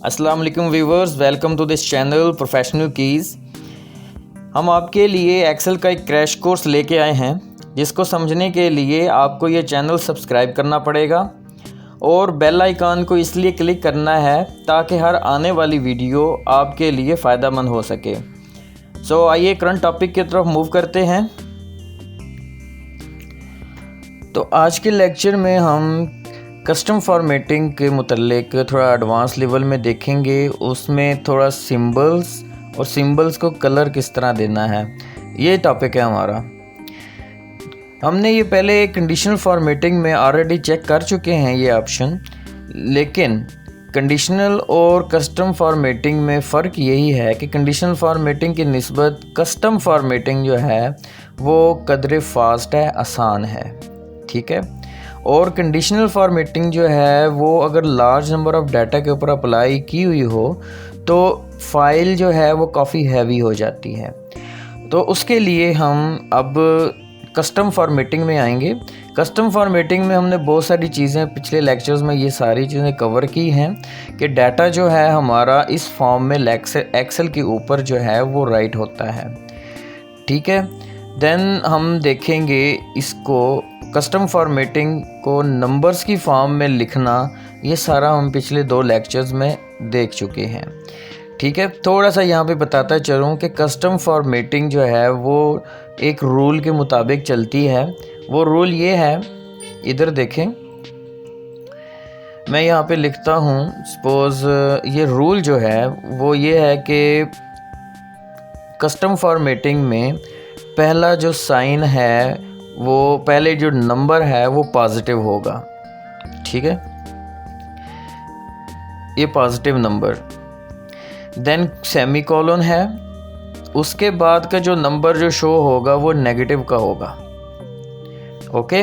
अस्सलाम वालेकुम viewers, welcome to this channel professional keys. हम आपके लिए एक्सेल का एक क्रैश कोर्स लेके आए हैं, जिसको समझने के लिए आपको ये चैनल सब्सक्राइब करना पड़ेगा और बेल आइकन को इसलिए क्लिक करना है ताकि हर आने वाली वीडियो आपके लिए फ़ायदेमंद हो सके। सो आइए करंट टॉपिक की तरफ मूव करते हैं। तो आज के लेक्चर में हम कस्टम फॉर्मेटिंग के मुतल्लिक थोड़ा एडवांस लेवल में देखेंगे। उसमें थोड़ा सिंबल्स और सिंबल्स को कलर किस तरह देना है, ये टॉपिक है हमारा। हमने ये पहले कंडीशनल फॉर्मेटिंग में ऑलरेडी चेक कर चुके हैं ये ऑप्शन, लेकिन कंडीशनल और कस्टम फॉर्मेटिंग में फ़र्क यही है कि कंडीशनल फॉर्मेटिंग की निस्बत कस्टम फॉर्मेटिंग जो है वो कदरे फास्ट है, आसान है, ठीक है। और कंडीशनल फॉर्मेटिंग जो है वो अगर लार्ज नंबर ऑफ़ डाटा के ऊपर अप्लाई की हुई हो तो फाइल जो है वो काफ़ी हैवी हो जाती है। तो उसके लिए हम अब कस्टम फॉर्मेटिंग में आएंगे। कस्टम फॉर्मेटिंग में हमने बहुत सारी चीज़ें पिछले लेक्चर्स में ये सारी चीज़ें कवर की हैं कि डाटा जो है हमारा इस फॉर्म में एक्सेल के ऊपर जो है वो राइट होता है, ठीक है। देन हम देखेंगे इसको कस्टम फॉर्मेटिंग को नंबर्स की फॉर्म में लिखना, ये सारा हम पिछले 2 लेक्चर्स में देख चुके हैं, ठीक है। थोड़ा सा यहाँ पे बताता चलूँ कि कस्टम फॉर्मेटिंग जो है वो एक रूल के मुताबिक चलती है। वो रूल ये है, इधर देखें, मैं यहाँ पे लिखता हूँ। सपोज़ ये रूल जो है वो ये है कि कस्टम फॉर्मेटिंग में पहला जो साइन है वो पहले जो नंबर है वो पॉजिटिव होगा, ठीक है, ये पॉजिटिव नंबर। देन सेमीकोलन है, उसके बाद का जो नंबर जो शो होगा वो नेगेटिव का होगा, ओके।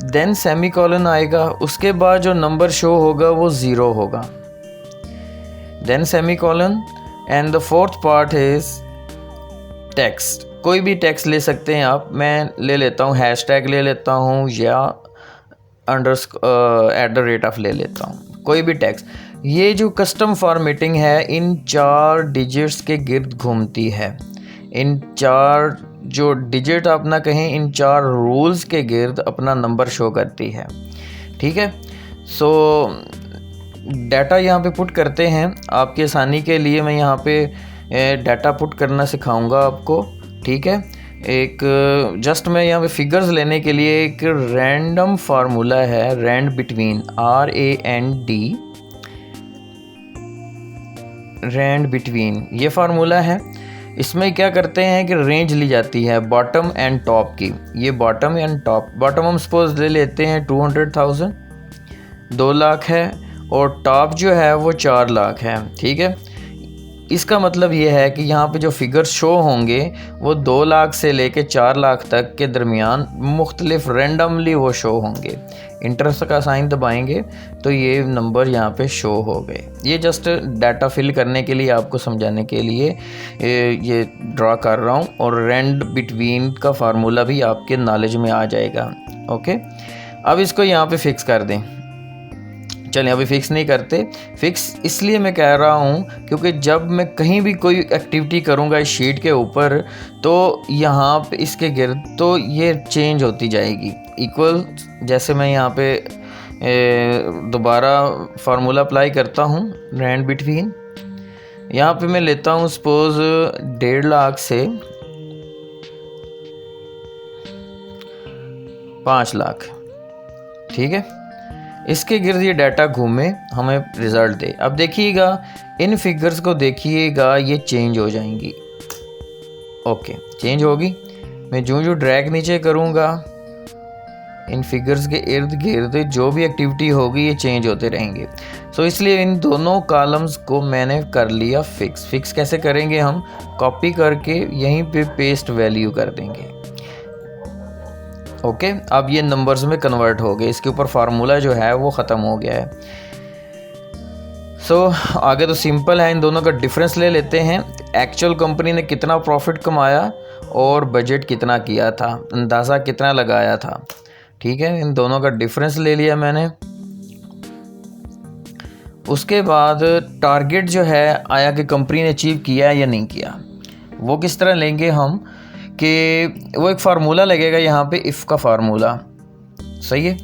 देन सेमीकोलन आएगा, उसके बाद जो नंबर शो होगा वो 0 होगा। Then semicolon and the fourth part is text. कोई भी टेक्स्ट ले सकते हैं आप, मैं ले लेता हूँ हैशटैग ले लेता हूँ या @ ले लेता हूँ, कोई भी टेक्स्ट। ये जो कस्टम फॉर्मेटिंग है इन 4 डिजिट्स के गिर्द घूमती है। इन 4 जो डिजिट आप ना कहें, इन 4 रूल्स के गिर्द अपना नंबर शो करती है, ठीक है। सो डाटा यहाँ पे पुट करते हैं। आपकी आसानी के लिए मैं यहाँ पे डाटा पुट करना सिखाऊंगा आपको, ठीक है। एक जस्ट मैं यहाँ पे फिगर्स लेने के लिए एक रैंडम फार्मूला है, rand between, RAND, rand between, ये फार्मूला है। इसमें क्या करते हैं कि रेंज ली जाती है बॉटम एंड टॉप की। ये बॉटम एंड टॉप, बॉटम हम सपोज ले लेते हैं 200,000, 2 लाख है, और टॉप जो है वो 4 लाख है, ठीक है। इसका मतलब ये है कि यहाँ पे जो फिगर्स शो होंगे वो 2 लाख से लेके 4 लाख तक के दरमियान मुख्तलिफ रैंडमली वो शो होंगे। इंटरेस्ट का साइन दबाएंगे तो ये नंबर यहाँ पे शो हो गए। ये जस्ट डाटा फिल करने के लिए, आपको समझाने के लिए ये ड्रा कर रहा हूँ, और रैंड बिटवीन का फार्मूला भी आपके नॉलेज में आ जाएगा, ओके। अब इसको यहाँ पे फिक्स कर दें। चलें, अभी फिक्स नहीं करते। फिक्स इसलिए मैं कह रहा हूँ क्योंकि जब मैं कहीं भी कोई एक्टिविटी करूँगा इस शीट के ऊपर तो यहाँ पे इसके गिर्द तो ये चेंज होती जाएगी। इक्वल, जैसे मैं यहाँ पे दोबारा फार्मूला अप्लाई करता हूँ, रैंड बिटवीन, यहाँ पे मैं लेता हूँ सपोज 1.5 लाख से 5 लाख, ठीक है। इसके गिर्द ये डाटा घूमे, हमें रिज़ल्ट दे। अब देखिएगा, इन फिगर्स को देखिएगा, ये चेंज हो जाएंगी, ओके, चेंज होगी। मैं जो ड्रैग नीचे करूँगा इन फिगर्स के इर्द गिर्द जो भी एक्टिविटी होगी ये चेंज होते रहेंगे। सो इसलिए इन दोनों कॉलम्स को मैंने कर लिया फिक्स। फिक्स कैसे करेंगे हम? कॉपी करके यहीं पे पेस्ट वैल्यू कर देंगे, ओके। अब ये नंबर्स में कन्वर्ट हो गए, इसके ऊपर फार्मूला जो है वो ख़त्म हो गया है। सो आगे तो सिंपल है, इन दोनों का डिफरेंस ले लेते हैं। एक्चुअल कंपनी ने कितना प्रॉफिट कमाया और बजट कितना किया था, अंदाज़ा कितना लगाया था, ठीक है। इन दोनों का डिफरेंस ले लिया मैंने उसके बाद टारगेट जो है आया कि कंपनी ने अचीव किया या नहीं किया। वो किस तरह लेंगे हम कि वो एक फार्मूला लगेगा यहाँ पे, इफ़ का फार्मूला, सही है।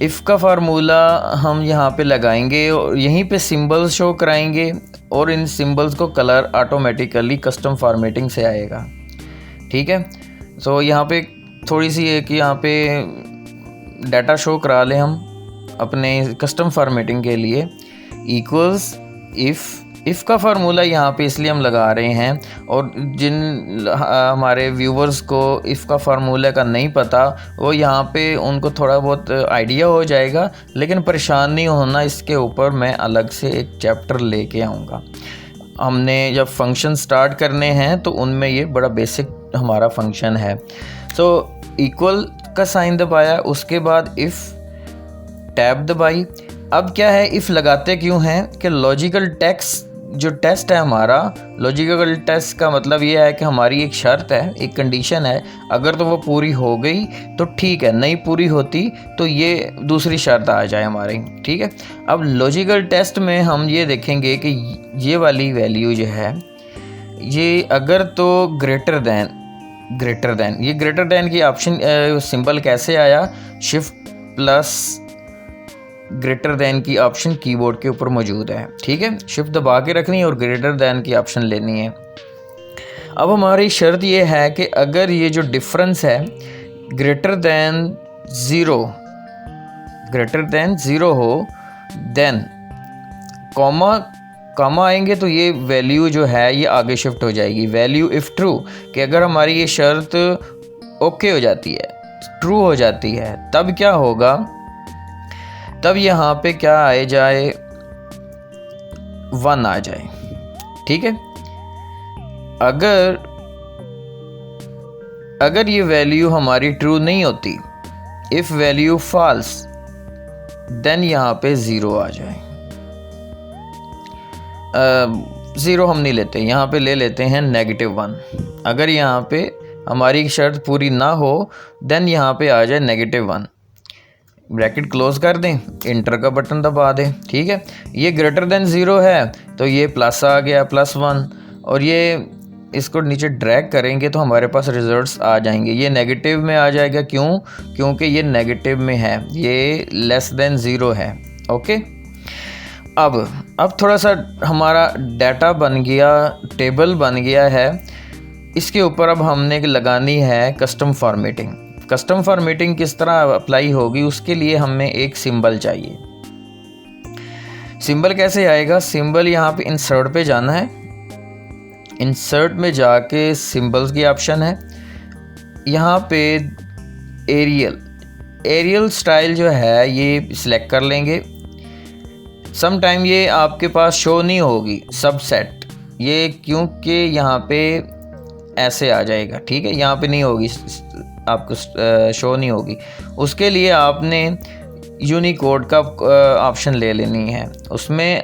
इफ़ का फार्मूला हम यहाँ पे लगाएंगे और यहीं पे सिंबल्स शो कराएंगे और इन सिंबल्स को कलर ऑटोमेटिकली कस्टम फॉर्मेटिंग से आएगा, ठीक है। सो यहाँ पे थोड़ी सी है कि यहाँ पे डाटा शो करा लें हम अपने कस्टम फॉर्मेटिंग के लिए। इक्वल्स इफ़ का फार्मूला यहाँ पे इसलिए हम लगा रहे हैं, और जिन हमारे व्यूवर्स को इफ़ का फार्मूला का नहीं पता वो यहाँ पे उनको थोड़ा बहुत आइडिया हो जाएगा, लेकिन परेशान नहीं होना, इसके ऊपर मैं अलग से एक चैप्टर लेके आऊँगा। हमने जब फंक्शन स्टार्ट करने हैं तो उनमें ये बड़ा बेसिक हमारा फंक्शन है। सो इक्वल का साइन दबाया, उसके बाद इफ़ टैब दबाई। अब क्या है, इफ़ लगाते क्यों हैं कि लॉजिकल टेक्स्ट जो टेस्ट है हमारा, लॉजिकल टेस्ट का मतलब ये है कि हमारी एक शर्त है, एक कंडीशन है, अगर तो वो पूरी हो गई तो ठीक है, नहीं पूरी होती तो ये दूसरी शर्त आ जाए हमारी, ठीक है। अब लॉजिकल टेस्ट में हम ये देखेंगे कि ये वाली वैल्यू जो है ये अगर तो ग्रेटर दैन ये ग्रेटर दैन की ऑप्शन सिंबल कैसे आया, शिफ्ट प्लस ग्रेटर दैन की ऑप्शन कीबोर्ड के ऊपर मौजूद है, ठीक है। शिफ्ट दबा के रखनी है और ग्रेटर दैन की ऑप्शन लेनी है। अब हमारी शर्त ये है कि अगर ये जो डिफरेंस है ग्रेटर दैन ज़ीरो हो, देन कॉमा आएंगे तो ये वैल्यू जो है ये आगे शिफ्ट हो जाएगी। वैल्यू इफ़ ट्रू, कि अगर हमारी ये शर्त ओके हो जाती है, ट्रू हो जाती है, तब क्या होगा, तब यहाँ पे क्या आए जाए, 1 आ जाए, ठीक है। अगर ये वैल्यू हमारी ट्रू नहीं होती, इफ़ वैल्यू फॉल्स, देन यहाँ पे 0 आ जाए। 0 हम नहीं लेते, यहाँ पे ले लेते हैं -1। अगर यहाँ पे हमारी शर्त पूरी ना हो देन यहाँ पे आ जाए -1। ब्रैकेट क्लोज कर दें, इंटर का बटन दबा दें, ठीक है। ये ग्रेटर देन 0 है तो ये प्लस आ गया, +1, और ये इसको नीचे ड्रैग करेंगे तो हमारे पास रिजल्ट्स आ जाएंगे। ये नेगेटिव में आ जाएगा, क्यों, क्योंकि ये नेगेटिव में है, ये लेस देन 0 है, ओके। अब थोड़ा सा हमारा डाटा बन गया, टेबल बन गया है, इसके ऊपर अब हमने लगानी है कस्टम फॉर्मेटिंग। कस्टम फॉर्मेटिंग किस तरह अप्लाई होगी, उसके लिए हमें एक सिंबल चाहिए। सिंबल कैसे आएगा, सिंबल यहाँ पे इंसर्ट पे जाना है, इंसर्ट में जाके सिंबल्स की ऑप्शन है, यहाँ पे एरियल स्टाइल जो है ये सिलेक्ट कर लेंगे। सम टाइम ये आपके पास शो नहीं होगी सबसेट, ये क्योंकि यहाँ पे ऐसे आ जाएगा, ठीक है, यहाँ पे नहीं होगी, आपको शो नहीं होगी। उसके लिए आपने यूनिकोड का ऑप्शन ले लेनी है, उसमें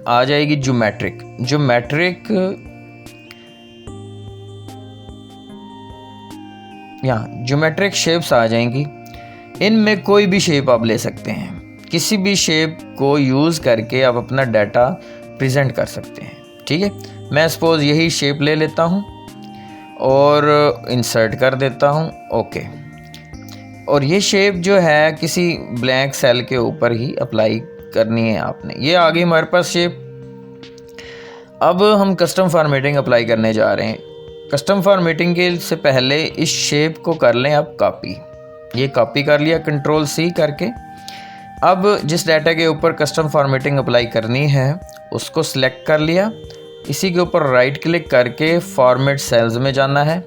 आ जाएगी ज्योमेट्रिक यहाँ ज्योमेट्रिक शेप्स आ जाएंगी। इनमें कोई भी शेप आप ले सकते हैं, किसी भी शेप को यूज़ करके आप अपना डाटा प्रेजेंट कर सकते हैं, ठीक है। मैं सपोज़ यही शेप ले लेता हूँ और इंसर्ट कर देता हूँ, ओके। और ये शेप जो है किसी ब्लैंक सेल के ऊपर ही अप्लाई करनी है आपने। ये आ गई हमारे पास शेप। अब हम कस्टम फॉर्मेटिंग अप्लाई करने जा रहे हैं। कस्टम फॉर्मेटिंग के से पहले इस शेप को कर लें अब कॉपी। ये कॉपी कर लिया Ctrl+C करके। अब जिस डाटा के ऊपर कस्टम फॉर्मेटिंग अप्लाई करनी है उसको सिलेक्ट कर लिया, इसी के ऊपर राइट क्लिक करके फॉर्मेट सेल्स में जाना है,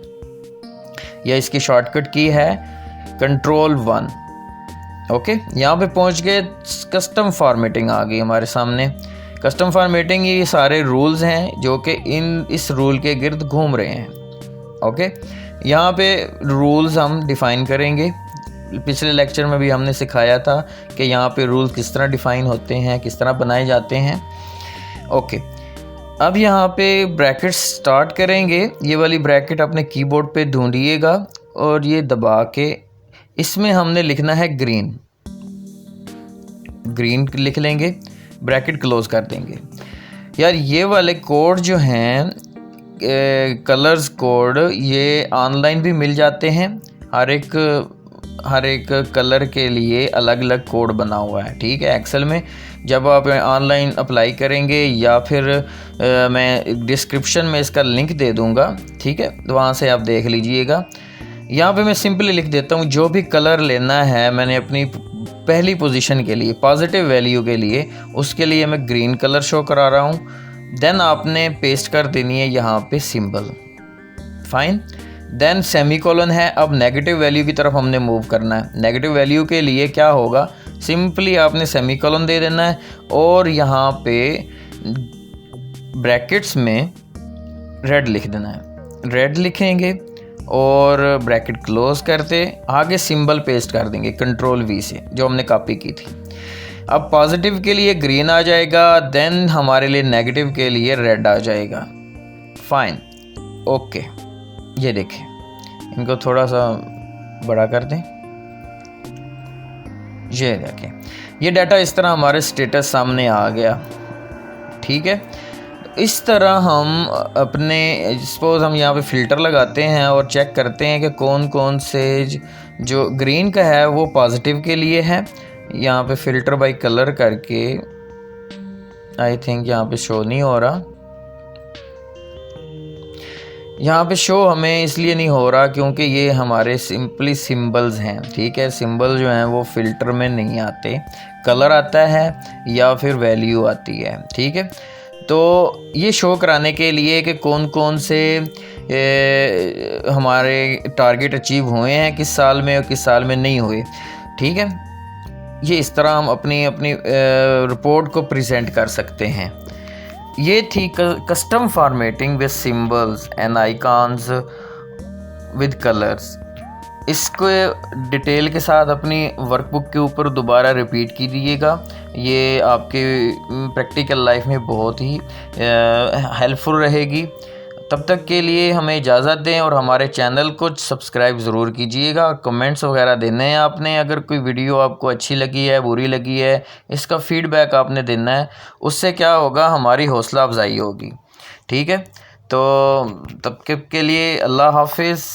या इसकी शॉर्टकट की है Ctrl+1। ओके, यहाँ पे पहुँच गए, कस्टम फॉर्मेटिंग आ गई हमारे सामने। कस्टम फॉर्मेटिंग ये सारे रूल्स हैं जो कि इस रूल के गिर्द घूम रहे हैं। ओके, यहाँ पे रूल्स हम डिफ़ाइन करेंगे। पिछले लेक्चर में भी हमने सिखाया था कि यहाँ पे रूल्स किस तरह डिफ़ाइन होते हैं, किस तरह बनाए जाते हैं। ओके, अब यहाँ पे ब्रैकेट स्टार्ट करेंगे। ये वाली ब्रैकेट अपने कीबोर्ड पे ढूंढिएगा और ये दबा के इसमें हमने लिखना है ग्रीन लिख लेंगे। ब्रैकेट क्लोज कर देंगे। यार ये वाले कोड जो हैं कलर्स कोड, ये ऑनलाइन भी मिल जाते हैं। हर एक कलर के लिए अलग अलग कोड बना हुआ है, ठीक है, एक्सेल में। जब आप ऑनलाइन अप्लाई करेंगे या फिर मैं डिस्क्रिप्शन में इसका लिंक दे दूंगा, ठीक है, तो वहाँ से आप देख लीजिएगा। यहाँ पे मैं सिंपली लिख देता हूँ जो भी कलर लेना है मैंने अपनी पहली पोजीशन के लिए, पॉजिटिव वैल्यू के लिए, उसके लिए मैं ग्रीन कलर शो करा रहा हूँ। देन आपने पेस्ट कर देनी है यहाँ पे सिंबल, फाइन। देन सेमीकोलन है। अब नेगेटिव वैल्यू की तरफ हमने मूव करना है। नेगेटिव वैल्यू के लिए क्या होगा, सिंपली आपने सेमीकोलन दे देना है और यहाँ पे ब्रैकेट्स में रेड लिख देना है। रेड लिखेंगे और ब्रैकेट क्लोज करते आगे सिंबल पेस्ट कर देंगे कंट्रोल V से, जो हमने कॉपी की थी। अब पॉजिटिव के लिए ग्रीन आ जाएगा, देन हमारे लिए नेगेटिव के लिए रेड आ जाएगा, फाइन, ओके। ये देखें, इनको थोड़ा सा बड़ा कर दें, ये देखें, ये डाटा इस तरह हमारे स्टेटस सामने आ गया, ठीक है। इस तरह हम अपने, सपोज हम यहाँ पे फ़िल्टर लगाते हैं और चेक करते हैं कि कौन कौन से, जो ग्रीन का है वो पॉजिटिव के लिए है। यहाँ पे फ़िल्टर बाय कलर करके, आई थिंक यहाँ पे शो नहीं हो रहा, यहाँ पे शो हमें इसलिए नहीं हो रहा क्योंकि ये हमारे सिंपली सिंबल्स हैं, ठीक है। सिंबल जो हैं वो फ़िल्टर में नहीं आते, कलर आता है या फिर वैल्यू आती है, ठीक है। तो ये शो कराने के लिए कि कौन कौन से हमारे टारगेट अचीव हुए हैं किस साल में और किस साल में नहीं हुए, ठीक है। ये इस तरह हम अपनी रिपोर्ट को प्रेजेंट कर सकते हैं। ये थी custom formatting with symbols and icons with colours. इसको डिटेल के साथ अपनी वर्कबुक के ऊपर दोबारा रिपीट कीजिएगा। ये आपके प्रैक्टिकल लाइफ में बहुत ही हेल्पफुल रहेगी। तब तक के लिए हमें इजाज़त दें और हमारे चैनल को सब्सक्राइब ज़रूर कीजिएगा और कमेंट्स वगैरह देने हैं आपने। अगर कोई वीडियो आपको अच्छी लगी है, बुरी लगी है, इसका फ़ीडबैक आपने देना है। उससे क्या होगा, हमारी हौसला अफजाई होगी, ठीक है। तो तब के लिए अल्लाह हाफिज़।